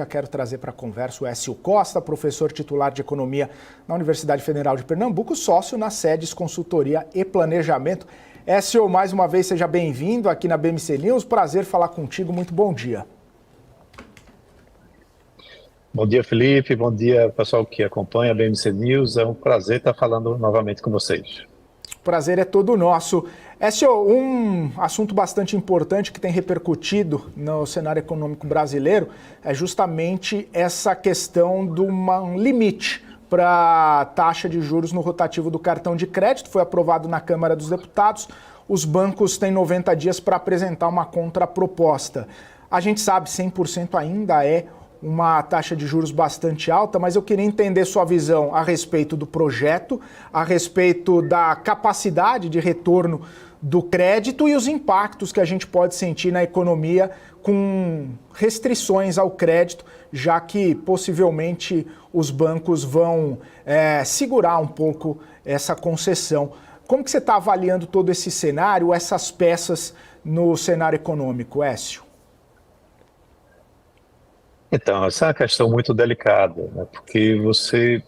Já quero trazer para a conversa o Écio Costa, professor titular de Economia na Universidade Federal de Pernambuco, sócio na SEDES Consultoria e Planejamento. Écio, mais uma vez, seja bem-vindo aqui na BMC News. Prazer falar contigo, muito bom dia. Bom dia, Felipe. Bom dia, pessoal que acompanha a BMC News. É um prazer estar falando novamente com vocês. O prazer é todo nosso. Écio, um assunto bastante importante que tem repercutido no cenário econômico brasileiro é justamente essa questão de um limite para a taxa de juros no rotativo do cartão de crédito. Foi aprovado na Câmara dos Deputados. Os bancos têm 90 dias para apresentar uma contraproposta. A gente sabe, 100% ainda é uma taxa de juros bastante alta, mas eu queria entender sua visão a respeito do projeto, a respeito da capacidade de retorno do crédito e os impactos que a gente pode sentir na economia com restrições ao crédito, já que possivelmente os bancos vão segurar um pouco essa concessão. Como que você está avaliando todo esse cenário, essas peças no cenário econômico, Écio? Então, essa é uma questão muito delicada, né? Porque você,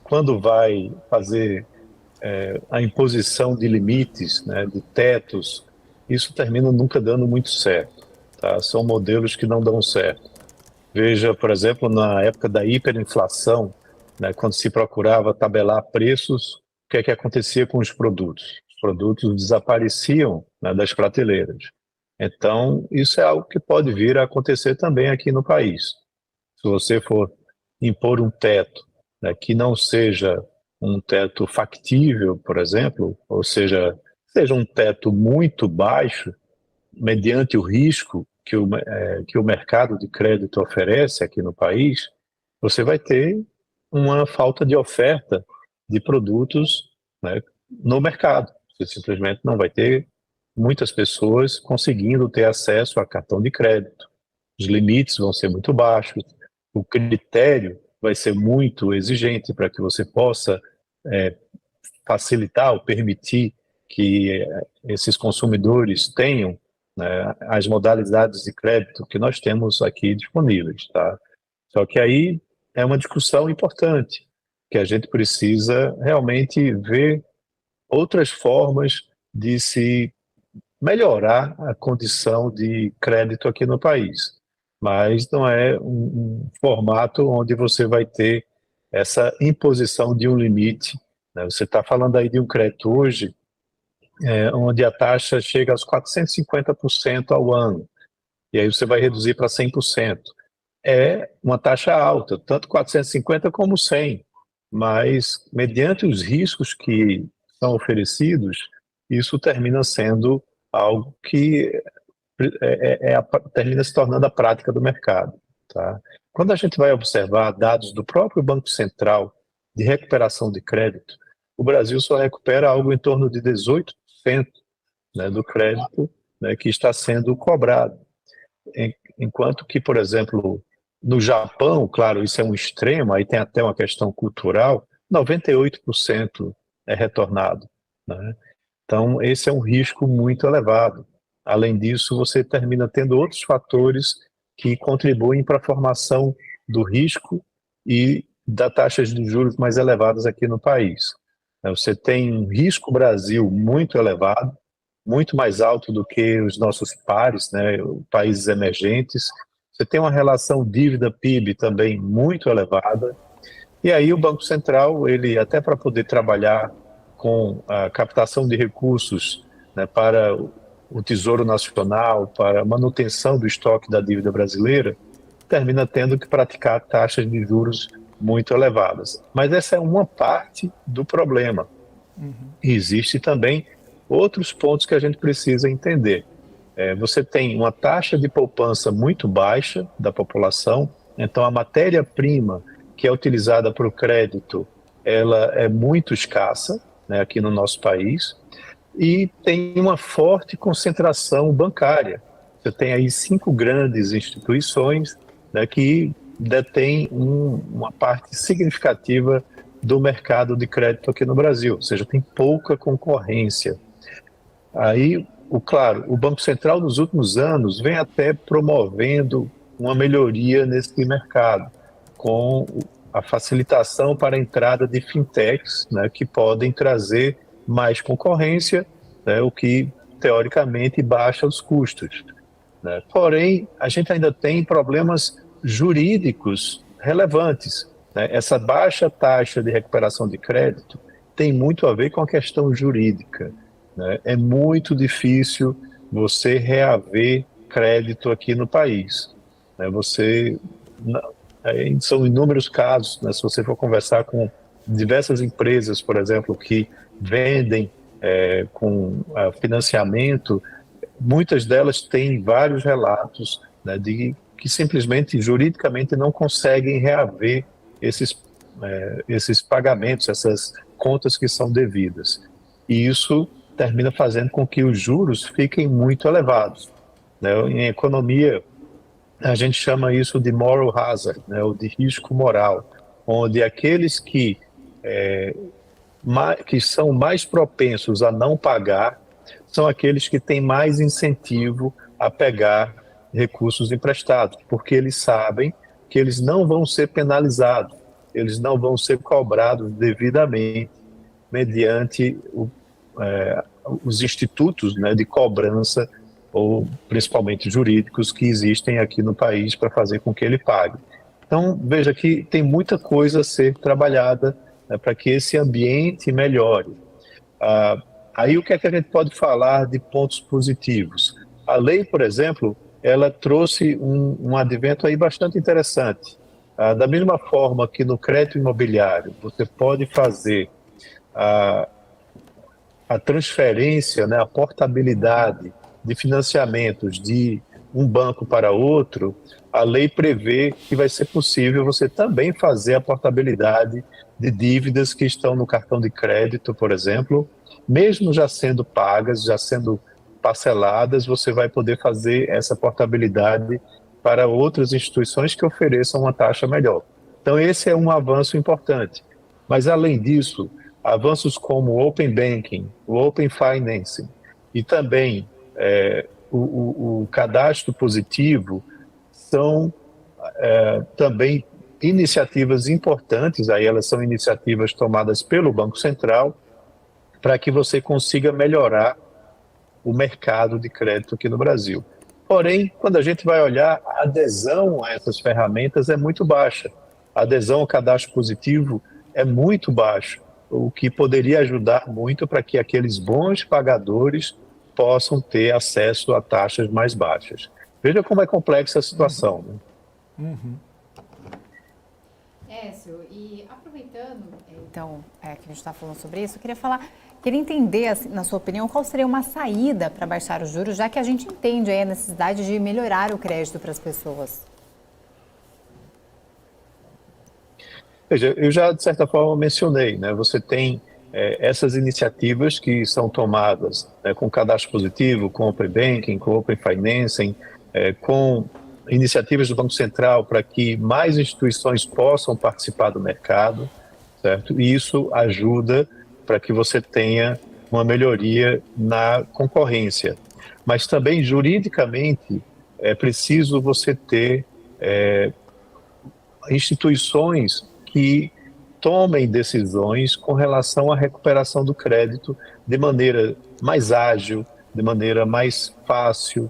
quando vai fazer a imposição de limites, né, de tetos, isso termina nunca dando muito certo, tá? São modelos que não dão certo. Veja, por exemplo, na época da hiperinflação, né, quando se procurava tabelar preços, o que é que acontecia com os produtos? Os produtos desapareciam, né, das prateleiras. Então, isso é algo que pode vir a acontecer também aqui no país. Se você for impor um teto, né, que não seja um teto factível, por exemplo, ou seja um teto muito baixo, mediante o risco que o mercado de crédito oferece aqui no país, você vai ter uma falta de oferta de produtos, né, no mercado. Você simplesmente não vai ter muitas pessoas conseguindo ter acesso a cartão de crédito. Os limites vão ser muito baixos, o critério vai ser muito exigente para que você possa facilitar ou permitir que esses consumidores tenham, né, as modalidades de crédito que nós temos aqui disponíveis, tá? Só que aí é uma discussão importante, que a gente precisa realmente ver outras formas de se melhorar a condição de crédito aqui no país. Mas não é um formato onde você vai ter essa imposição de um limite, né? Você está falando aí de um crédito hoje, onde a taxa chega aos 450% ao ano, e aí você vai reduzir para 100%. É uma taxa alta, tanto 450 como 100, mas mediante os riscos que são oferecidos, isso termina sendo algo que termina se tornando a prática do mercado, tá? Quando a gente vai observar dados do próprio Banco Central de recuperação de crédito, o Brasil só recupera algo em torno de 18%, né, do crédito, né, que está sendo cobrado. Enquanto que, por exemplo, no Japão, claro, isso é um extremo, aí tem até uma questão cultural, 98% é retornado, né? Então, esse é um risco muito elevado. Além disso, você termina tendo outros fatores que contribuem para a formação do risco e das taxas de juros mais elevadas aqui no país. Você tem um risco Brasil muito elevado, muito mais alto do que os nossos pares, né, países emergentes. Você tem uma relação dívida-PIB também muito elevada. E aí o Banco Central, ele até para poder trabalhar com a captação de recursos, né, para o Tesouro Nacional, para a manutenção do estoque da dívida brasileira, termina tendo que praticar taxas de juros muito elevadas. Mas essa é uma parte do problema. Existe também outros pontos que a gente precisa entender. Você tem uma taxa de poupança muito baixa da população, então a matéria-prima que é utilizada para o crédito, ela é muito escassa, né, aqui no nosso país, e tem uma forte concentração bancária. Você tem aí 5 grandes instituições, né, que detêm uma parte significativa do mercado de crédito aqui no Brasil, ou seja, tem pouca concorrência. Aí, claro, o Banco Central nos últimos anos vem até promovendo uma melhoria nesse mercado, com a facilitação para a entrada de fintechs, né, que podem trazer mais concorrência, né, o que, teoricamente, baixa os custos, né? Porém, a gente ainda tem problemas jurídicos relevantes, né? Essa baixa taxa de recuperação de crédito tem muito a ver com a questão jurídica, né? É muito difícil você reaver crédito aqui no país, né? São inúmeros casos, né? Se você for conversar com diversas empresas, por exemplo, que vendem com financiamento, muitas delas têm vários relatos, né, de que simplesmente juridicamente não conseguem reaver esses pagamentos, essas contas que são devidas. E isso termina fazendo com que os juros fiquem muito elevados, né? Em economia, a gente chama isso de moral hazard, né, ou de risco moral, onde aqueles que são mais propensos a não pagar são aqueles que têm mais incentivo a pegar recursos emprestados, porque eles sabem que eles não vão ser penalizados, eles não vão ser cobrados devidamente mediante os institutos, né, de cobrança, ou principalmente jurídicos, que existem aqui no país para fazer com que ele pague. Então, veja que tem muita coisa a ser trabalhada, né, para que esse ambiente melhore. Aí o que é que a gente pode falar de pontos positivos? A lei, por exemplo, ela trouxe um advento aí bastante interessante. Da mesma forma que no crédito imobiliário você pode fazer a transferência, né, a portabilidade de financiamentos de um banco para outro, a lei prevê que vai ser possível você também fazer a portabilidade de dívidas que estão no cartão de crédito, por exemplo, mesmo já sendo pagas, já sendo parceladas, você vai poder fazer essa portabilidade para outras instituições que ofereçam uma taxa melhor. Então esse é um avanço importante. Mas além disso, avanços como o Open Banking, o Open Financing e também o cadastro positivo são também iniciativas importantes, aí elas são iniciativas tomadas pelo Banco Central, para que você consiga melhorar o mercado de crédito aqui no Brasil. Porém, quando a gente vai olhar, a adesão a essas ferramentas é muito baixa. A adesão ao cadastro positivo é muito baixa, o que poderia ajudar muito para que aqueles bons pagadores possam ter acesso a taxas mais baixas. Veja como é complexa a situação, né? Uhum. Écio, e aproveitando, então, que a gente está falando sobre isso, queria entender, assim, na sua opinião, qual seria uma saída para baixar os juros, já que a gente entende aí a necessidade de melhorar o crédito para as pessoas. Veja, eu já, de certa forma, mencionei, né? Você tem essas iniciativas que são tomadas, né, com cadastro positivo, com Open Banking, com Open Financing, com iniciativas do Banco Central para que mais instituições possam participar do mercado, certo? E isso ajuda para que você tenha uma melhoria na concorrência. Mas também, juridicamente, é preciso você ter instituições que tomem decisões com relação à recuperação do crédito de maneira mais ágil, de maneira mais fácil,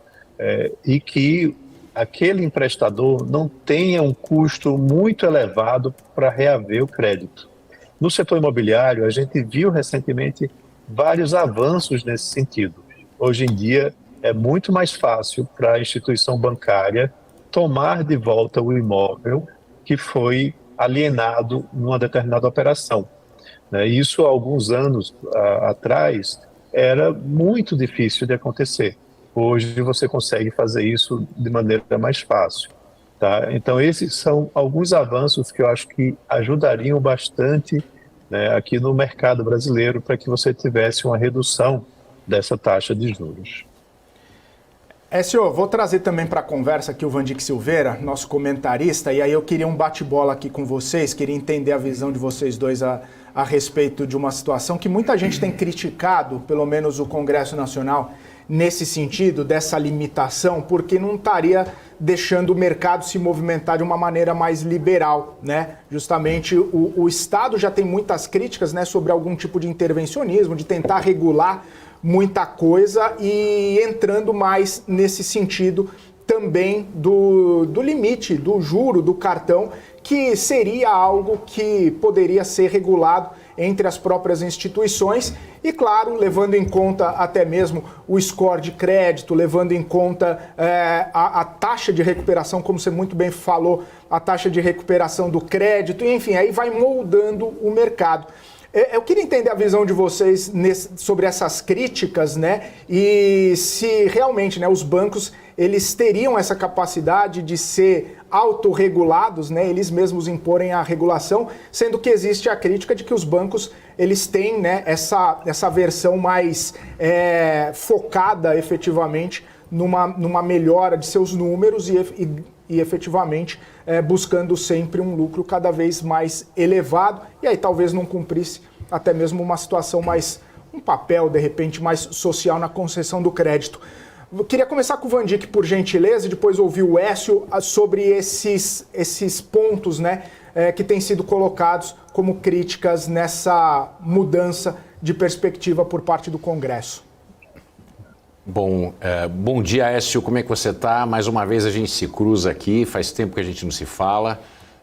e que aquele emprestador não tenha um custo muito elevado para reaver o crédito. No setor imobiliário, a gente viu recentemente vários avanços nesse sentido. Hoje em dia, é muito mais fácil para a instituição bancária tomar de volta o imóvel que foi alienado numa determinada operação. Isso, há alguns anos atrás, era muito difícil de acontecer. Hoje você consegue fazer isso de maneira mais fácil, tá? Então esses são alguns avanços que eu acho que ajudariam bastante, né, aqui no mercado brasileiro, para que você tivesse uma redução dessa taxa de juros. Senhor, vou trazer também para a conversa aqui o Vandic Silveira, nosso comentarista, e aí eu queria um bate-bola aqui com vocês, queria entender a visão de vocês dois a respeito de uma situação que muita gente tem criticado, pelo menos o Congresso Nacional nesse sentido, dessa limitação, porque não estaria deixando o mercado se movimentar de uma maneira mais liberal, né? Justamente o Estado já tem muitas críticas, né, sobre algum tipo de intervencionismo, de tentar regular muita coisa e entrando mais nesse sentido também do limite, do juro, do cartão, que seria algo que poderia ser regulado entre as próprias instituições e, claro, levando em conta até mesmo o score de crédito, levando em conta a taxa de recuperação, como você muito bem falou, a taxa de recuperação do crédito, enfim, aí vai moldando o mercado. Eu queria entender a visão de vocês sobre essas críticas, né? E se realmente, né, os bancos eles teriam essa capacidade de ser autorregulados, né? Eles mesmos imporem a regulação, sendo que existe a crítica de que os bancos eles têm, né, essa versão mais focada efetivamente numa melhora de seus números e efetivamente buscando sempre um lucro cada vez mais elevado, e aí talvez não cumprisse até mesmo uma situação mais, um papel de repente mais social na concessão do crédito. Eu queria começar com o Vandic, por gentileza, e depois ouvir o Écio sobre esses pontos, né, que têm sido colocados como críticas nessa mudança de perspectiva por parte do Congresso. Bom dia, Écio, como é que você está? Mais uma vez a gente se cruza aqui, faz tempo que a gente não se fala.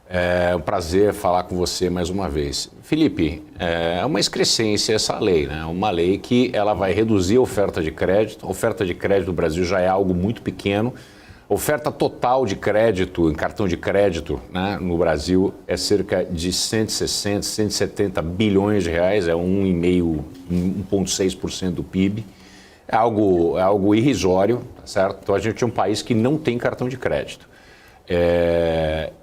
É um prazer falar com você mais uma vez. Felipe, é uma excrescência essa lei, né? Uma lei que ela vai reduzir a oferta de crédito. A oferta de crédito no Brasil já é algo muito pequeno. A oferta total de crédito, em cartão de crédito, né, no Brasil é cerca de 160, 170 bilhões de reais, é 1,6% do PIB. É algo irrisório, certo? Então a gente é um país que não tem cartão de crédito.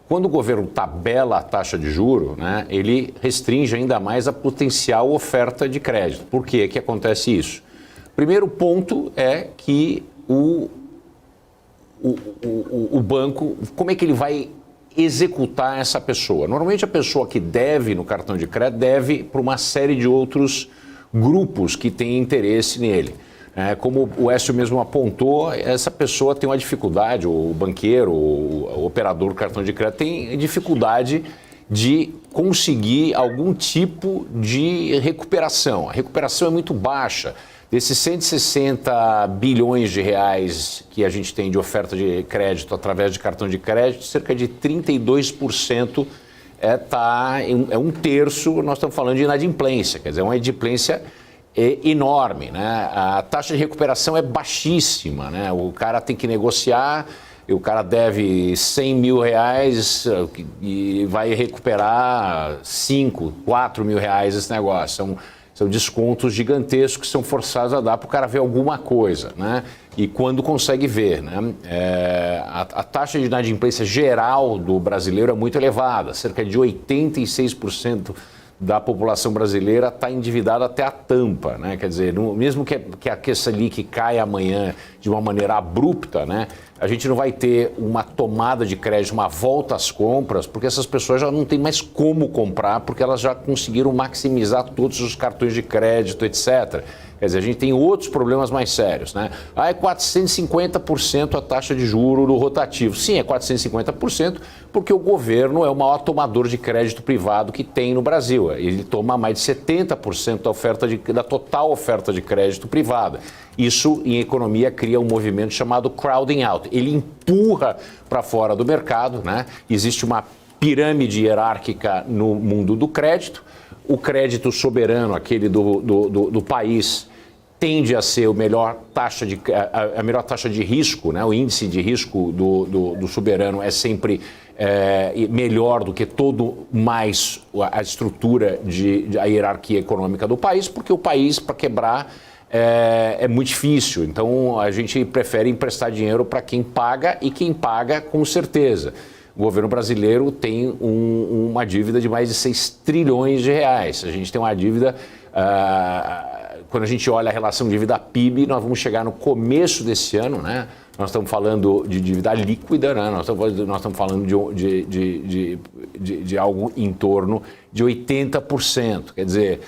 Quando o governo tabela a taxa de juro, né, ele restringe ainda mais a potencial oferta de crédito. Por que acontece isso? Primeiro ponto é que o banco, como é que ele vai executar essa pessoa? Normalmente a pessoa que deve no cartão de crédito deve para uma série de outros grupos que têm interesse nele. Como o Écio mesmo apontou, essa pessoa tem uma dificuldade, o banqueiro, o operador do cartão de crédito tem dificuldade de conseguir algum tipo de recuperação. A recuperação é muito baixa. Desses 160 bilhões de reais que a gente tem de oferta de crédito através de cartão de crédito, cerca de 32% é um terço, nós estamos falando de inadimplência, quer dizer, uma inadimplência enorme, né? A taxa de recuperação é baixíssima, né? O cara tem que negociar, o cara deve 100 mil reais e vai recuperar 5, 4 mil reais esse negócio. São descontos gigantescos que são forçados a dar para o cara ver alguma coisa, né? E quando consegue ver, né? A taxa de inadimplência geral do brasileiro é muito elevada, cerca de 86% da população brasileira está endividada até a tampa, né? Quer dizer, mesmo que a Selic caia amanhã de uma maneira abrupta, né? A gente não vai ter uma tomada de crédito, uma volta às compras, porque essas pessoas já não têm mais como comprar, porque elas já conseguiram maximizar todos os cartões de crédito, etc. Quer dizer, a gente tem outros problemas mais sérios, né? É 450% a taxa de juro do rotativo. Sim, é 450%, porque o governo é o maior tomador de crédito privado que tem no Brasil. Ele toma mais de 70% da total oferta de crédito privada. Isso, em economia, cria um movimento chamado crowding out. Ele empurra para fora do mercado, né? Existe uma pirâmide hierárquica no mundo do crédito. O crédito soberano, aquele do país, tende a ser a melhor taxa de risco, né? O índice de risco do soberano é sempre melhor do que a estrutura a hierarquia econômica do país, porque o país, para quebrar, é muito difícil. Então, a gente prefere emprestar dinheiro para quem paga, e quem paga, com certeza. O governo brasileiro tem uma dívida de mais de 6 trilhões de reais. A gente tem uma dívida, quando a gente olha a relação dívida-PIB, nós vamos chegar no começo desse ano, né? Nós estamos falando de dívida líquida, né? Nós estamos falando de algo em torno de 80%. Quer dizer,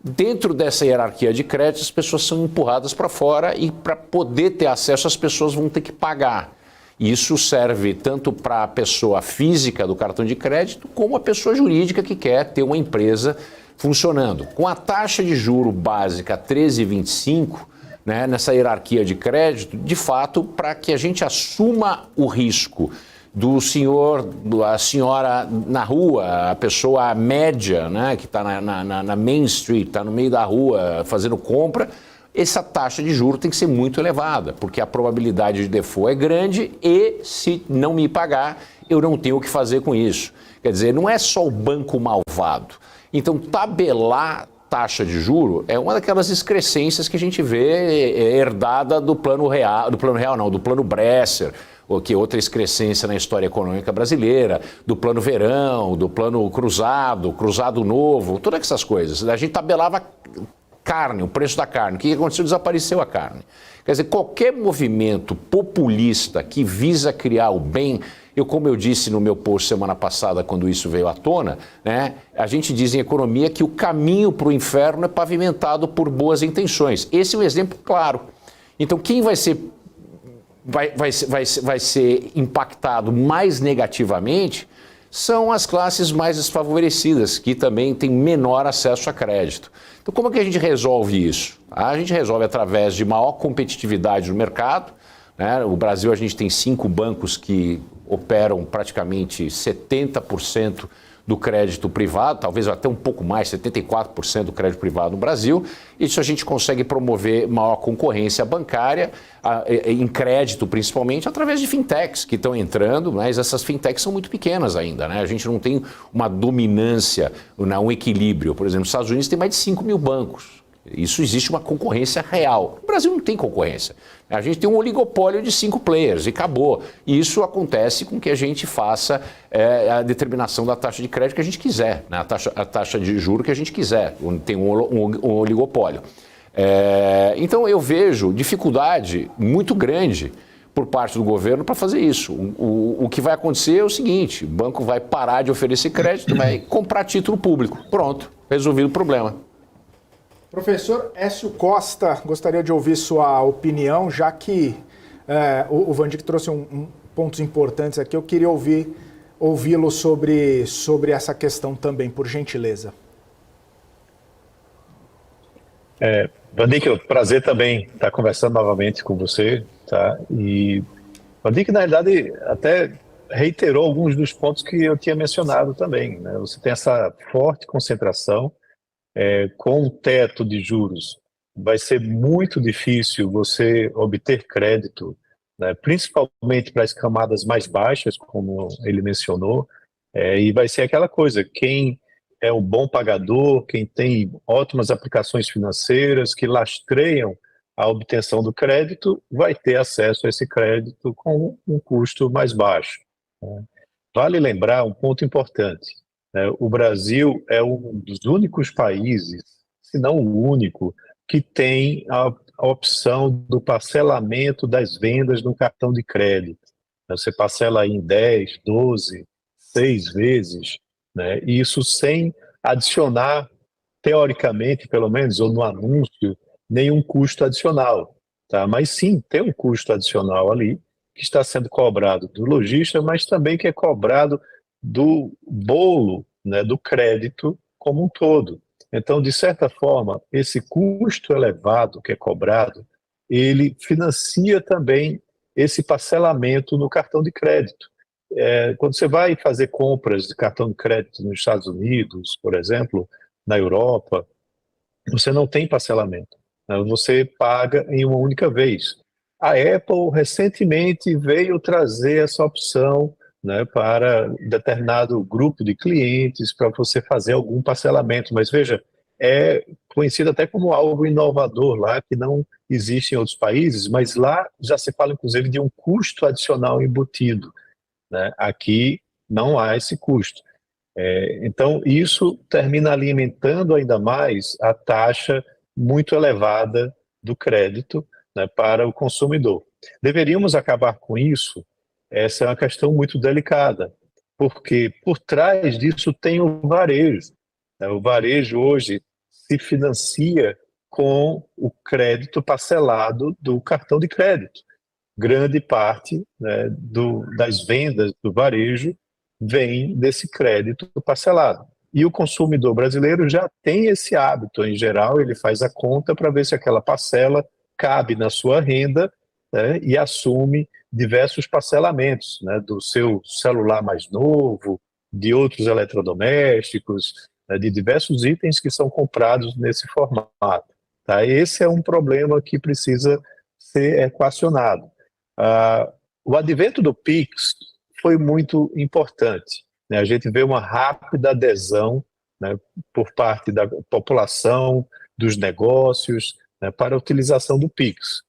Dentro dessa hierarquia de crédito, as pessoas são empurradas para fora e para poder ter acesso, as pessoas vão ter que pagar. Isso serve tanto para a pessoa física do cartão de crédito, como a pessoa jurídica que quer ter uma empresa funcionando. Com a taxa de juro básica 13,25, né, nessa hierarquia de crédito, de fato, para que a gente assuma o risco do senhor, a senhora na rua, a pessoa média, né, que está na Main Street, está no meio da rua fazendo compra, essa taxa de juros tem que ser muito elevada, porque a probabilidade de default é grande e, se não me pagar, eu não tenho o que fazer com isso. Quer dizer, não é só o banco malvado. Então, tabelar taxa de juro é uma daquelas excrescências que a gente vê herdada do plano Bresser, que é outra excrescência na história econômica brasileira, do plano verão, do plano cruzado novo, todas essas coisas. A gente tabelava carne, o preço da carne. O que aconteceu? Desapareceu a carne. Quer dizer, qualquer movimento populista que visa criar o bem, como eu disse no meu post semana passada, quando isso veio à tona, né, a gente diz em economia que o caminho para o inferno é pavimentado por boas intenções. Esse é um exemplo claro. Então, quem vai ser impactado mais negativamente são as classes mais desfavorecidas, que também têm menor acesso a crédito. Então, como é que a gente resolve isso? A gente resolve através de maior competitividade no mercado, né? O Brasil, a gente tem 5 bancos que operam praticamente 70% do crédito privado, talvez até um pouco mais, 74% do crédito privado no Brasil. Isso a gente consegue promover maior concorrência bancária, em crédito principalmente, através de fintechs que estão entrando, mas essas fintechs são muito pequenas ainda, né? A gente não tem uma dominância, um equilíbrio. Por exemplo, nos Estados Unidos tem mais de 5 mil bancos. Isso existe uma concorrência real. No Brasil não tem concorrência. A gente tem um oligopólio de 5 players e acabou. E isso acontece com que a gente faça a determinação da taxa de crédito que a gente quiser, né? A taxa de juro que a gente quiser, onde tem um oligopólio. Então eu vejo dificuldade muito grande por parte do governo para fazer isso. O que vai acontecer é o seguinte: o banco vai parar de oferecer crédito, vai comprar título público. Pronto, resolvido o problema. Professor Écio Costa, gostaria de ouvir sua opinião, já que o Vandic trouxe pontos importantes aqui, eu queria ouvi-lo sobre essa questão também, por gentileza. Vandic, é um prazer também estar conversando novamente com você, tá? E Vandic, na realidade, até reiterou alguns dos pontos que eu tinha mencionado também, né? Você tem essa forte concentração. Com o teto de juros, vai ser muito difícil você obter crédito, né, principalmente para as camadas mais baixas, como ele mencionou, e vai ser aquela coisa: quem é um bom pagador, quem tem ótimas aplicações financeiras que lastreiam a obtenção do crédito, vai ter acesso a esse crédito com um custo mais baixo, né? Vale lembrar um ponto importante. O Brasil é um dos únicos países, se não o único, que tem a opção do parcelamento das vendas no cartão de crédito. Você parcela em 10, 12, 6 vezes, né? E isso sem adicionar, teoricamente, pelo menos, ou no anúncio, nenhum custo adicional, tá? Mas sim, tem um custo adicional ali, que está sendo cobrado do lojista, mas também que é cobrado do bolo, né, do crédito como um todo. Então, de certa forma, esse custo elevado que é cobrado, ele financia também esse parcelamento no cartão de crédito. Quando você vai fazer compras de cartão de crédito nos Estados Unidos, por exemplo, na Europa, você não tem parcelamento, né? Você paga em uma única vez. A Apple recentemente veio trazer essa opção, né, para determinado grupo de clientes, para você fazer algum parcelamento. Mas veja, é conhecido até como algo inovador lá, que não existe em outros países, mas lá já se fala inclusive de um custo adicional embutido, né? Aqui não há esse custo. Então isso termina alimentando ainda mais a taxa muito elevada do crédito, né, para o consumidor. Deveríamos acabar com isso. Essa é uma questão muito delicada, porque por trás disso tem o varejo. O varejo hoje, se financia com o crédito parcelado do cartão de crédito. Grande parte, né, das vendas do varejo vem desse crédito parcelado. E o consumidor brasileiro já tem esse hábito. Em geral, ele faz a conta para ver se aquela parcela cabe na sua renda, né, e assume diversos parcelamentos, né, do seu celular mais novo, de outros eletrodomésticos, né, de diversos itens que são comprados nesse formato. Tá? Esse é um problema que precisa ser equacionado. O advento do Pix foi muito importante, né? A gente vê uma rápida adesão, né, por parte da população, dos negócios, né, para a utilização do Pix.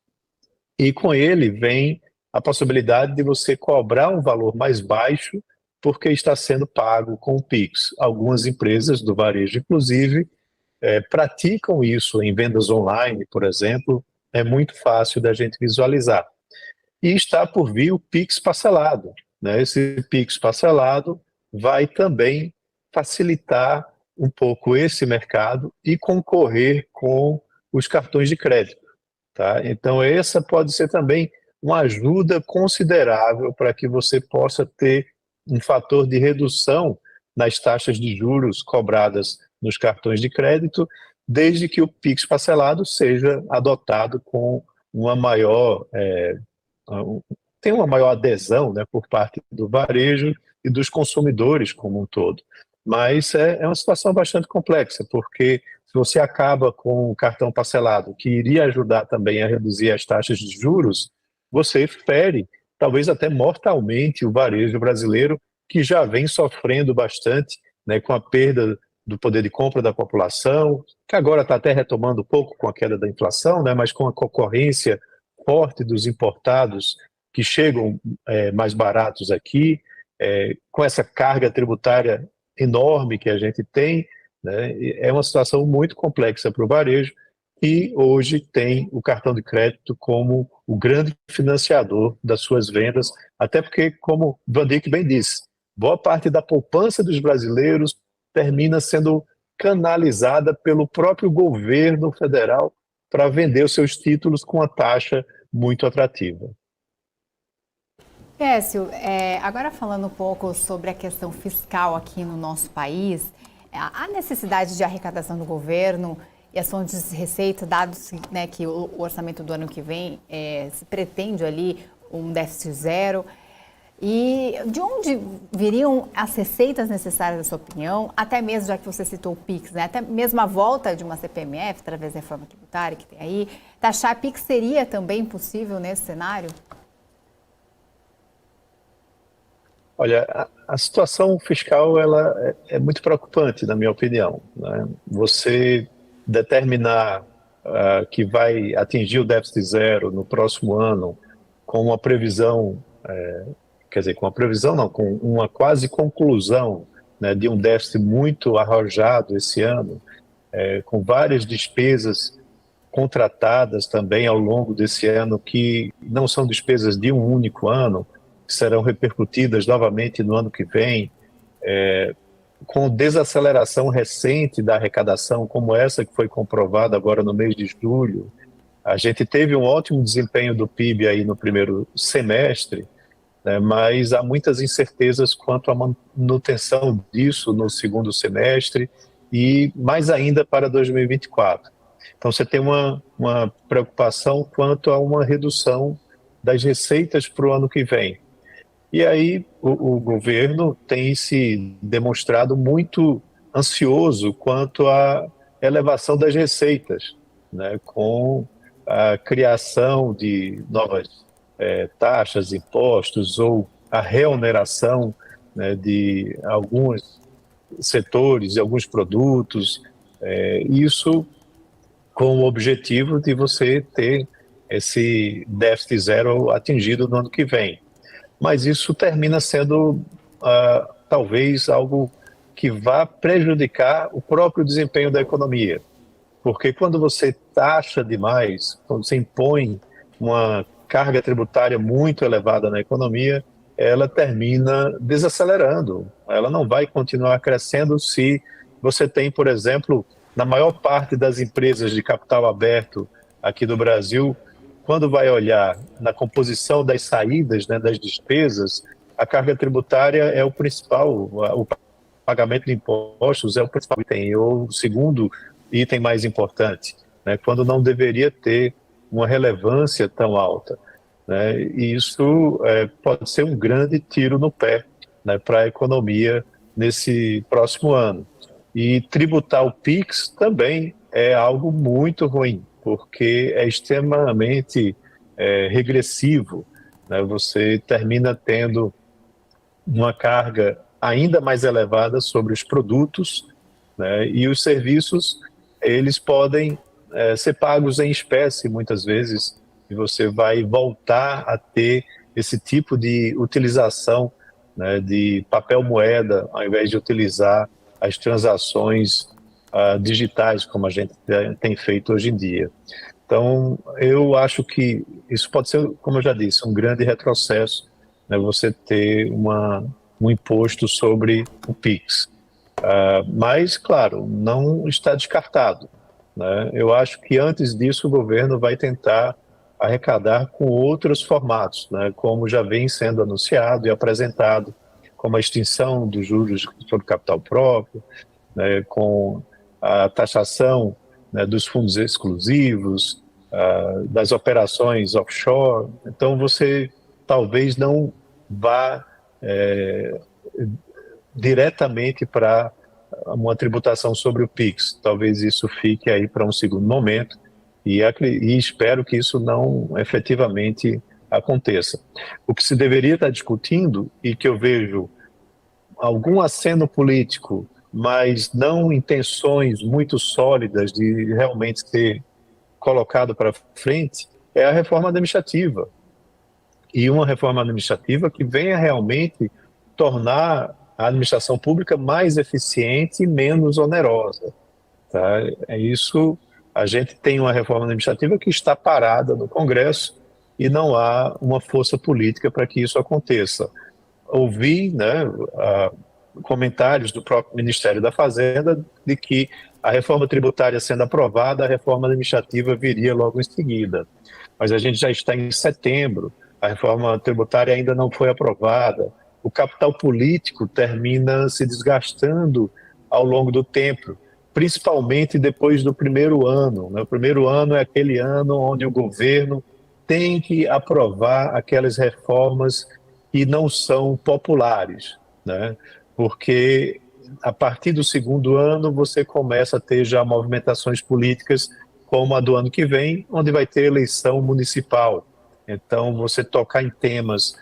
E com ele vem a possibilidade de você cobrar um valor mais baixo porque está sendo pago com o Pix. Algumas empresas do varejo, inclusive, praticam isso em vendas online, por exemplo. É muito fácil da gente visualizar. E está por vir o Pix parcelado, né? Esse Pix parcelado vai também facilitar um pouco esse mercado e concorrer com os cartões de crédito. Tá? Então, essa pode ser também uma ajuda considerável para que você possa ter um fator de redução nas taxas de juros cobradas nos cartões de crédito, desde que o Pix parcelado seja adotado com uma maior, tem uma maior adesão, né, por parte do varejo e dos consumidores como um todo. Mas é uma situação bastante complexa, porque se você acaba com o cartão parcelado, que iria ajudar também a reduzir as taxas de juros, você fere, talvez até mortalmente, o varejo brasileiro, que já vem sofrendo bastante, né, com a perda do poder de compra da população, que agora está até retomando um pouco com a queda da inflação, né, mas com a concorrência forte dos importados que chegam mais baratos aqui, com essa carga tributária enorme que a gente tem, né, é uma situação muito complexa para o varejo, e hoje tem o cartão de crédito como o grande financiador das suas vendas, até porque, como Van Dijk bem disse, boa parte da poupança dos brasileiros termina sendo canalizada pelo próprio governo federal para vender os seus títulos com uma taxa muito atrativa. Écio, agora falando um pouco sobre a questão fiscal aqui no nosso país, a necessidade de arrecadação do governo e as fontes de receita, dados, né, que o orçamento do ano que vem se pretende ali um déficit zero. E de onde viriam as receitas necessárias, na sua opinião, até mesmo, já que você citou o Pix, né, até mesmo a volta de uma CPMF, através da reforma tributária que tem aí, taxar Pix seria também possível nesse cenário? Olha, a situação fiscal ela é muito preocupante, na minha opinião, né? Você determinar que vai atingir o déficit zero no próximo ano com uma previsão, quer dizer, com uma previsão não, com uma quase conclusão, né, de um déficit muito arrojado esse ano, com várias despesas contratadas também ao longo desse ano que não são despesas de um único ano, que serão repercutidas novamente no ano que vem, com desaceleração recente da arrecadação, como essa que foi comprovada agora no mês de julho. A gente teve um ótimo desempenho do PIB aí no primeiro semestre, né, mas há muitas incertezas quanto à manutenção disso no segundo semestre e mais ainda para 2024. Então você tem uma preocupação quanto a uma redução das receitas para o ano que vem. E aí o governo tem se demonstrado muito ansioso quanto à elevação das receitas, né, com a criação de novas taxas, impostos ou a reoneração, né, de alguns setores e alguns produtos, isso com o objetivo de você ter esse déficit zero atingido no ano que vem. Mas isso termina sendo talvez algo que vá prejudicar o próprio desempenho da economia. Porque quando você taxa demais, quando você impõe uma carga tributária muito elevada na economia, ela termina desacelerando. Ela não vai continuar crescendo se você tem, por exemplo, na maior parte das empresas de capital aberto aqui do Brasil, quando vai olhar na composição das saídas, né, das despesas, a carga tributária é o principal, o pagamento de impostos é o principal item, ou o segundo item mais importante, né, quando não deveria ter uma relevância tão alta, né, e isso pode ser um grande tiro no pé, né, para a economia nesse próximo ano. E tributar o PIX também é algo muito ruim, porque é extremamente regressivo, né? Você termina tendo uma carga ainda mais elevada sobre os produtos, né? E os serviços, eles podem ser pagos em espécie muitas vezes, e você vai voltar a ter esse tipo de utilização, né, de papel moeda, ao invés de utilizar as transações digitais, como a gente tem feito hoje em dia. Então, eu acho que isso pode ser, como eu já disse, um grande retrocesso, né, você ter um imposto sobre o PIX. Mas, claro, não está descartado, né? Eu acho que antes disso o governo vai tentar arrecadar com outros formatos, né, como já vem sendo anunciado e apresentado, como a extinção dos juros sobre capital próprio, né, com a taxação, né, dos fundos exclusivos, das operações offshore. Então, você talvez não vá diretamente para uma tributação sobre o PIX. Talvez isso fique aí para um segundo momento e espero que isso não efetivamente aconteça. O que se deveria estar discutindo e que eu vejo algum aceno político, mas não intenções muito sólidas de realmente ser colocado para frente, é a reforma administrativa. E uma reforma administrativa que venha realmente tornar a administração pública mais eficiente e menos onerosa. Tá? É isso, a gente tem uma reforma administrativa que está parada no Congresso e não há uma força política para que isso aconteça. Ouvi, né, comentários do próprio Ministério da Fazenda de que a reforma tributária sendo aprovada, a reforma administrativa viria logo em seguida. Mas a gente já está em setembro, a reforma tributária ainda não foi aprovada, o capital político termina se desgastando ao longo do tempo, principalmente depois do primeiro ano, né? O primeiro ano é aquele ano onde o governo tem que aprovar aquelas reformas que não são populares, né? Porque a partir do segundo ano você começa a ter já movimentações políticas como a do ano que vem, onde vai ter eleição municipal. Então, você tocar em temas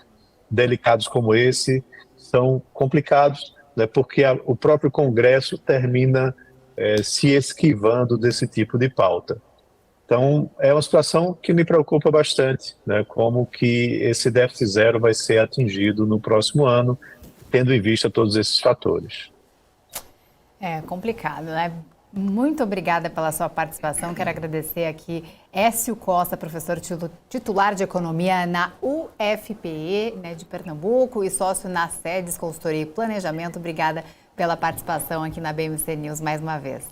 delicados como esse são complicados, né, porque o próprio Congresso termina se esquivando desse tipo de pauta. Então, é uma situação que me preocupa bastante, né, como que esse déficit zero vai ser atingido no próximo ano, tendo em vista todos esses fatores. É complicado, né? Muito obrigada pela sua participação. Quero agradecer aqui Écio Costa, professor titular de Economia na UFPE, né, de Pernambuco, e sócio na SEDES Consultoria e Planejamento. Obrigada pela participação aqui na BMC News mais uma vez.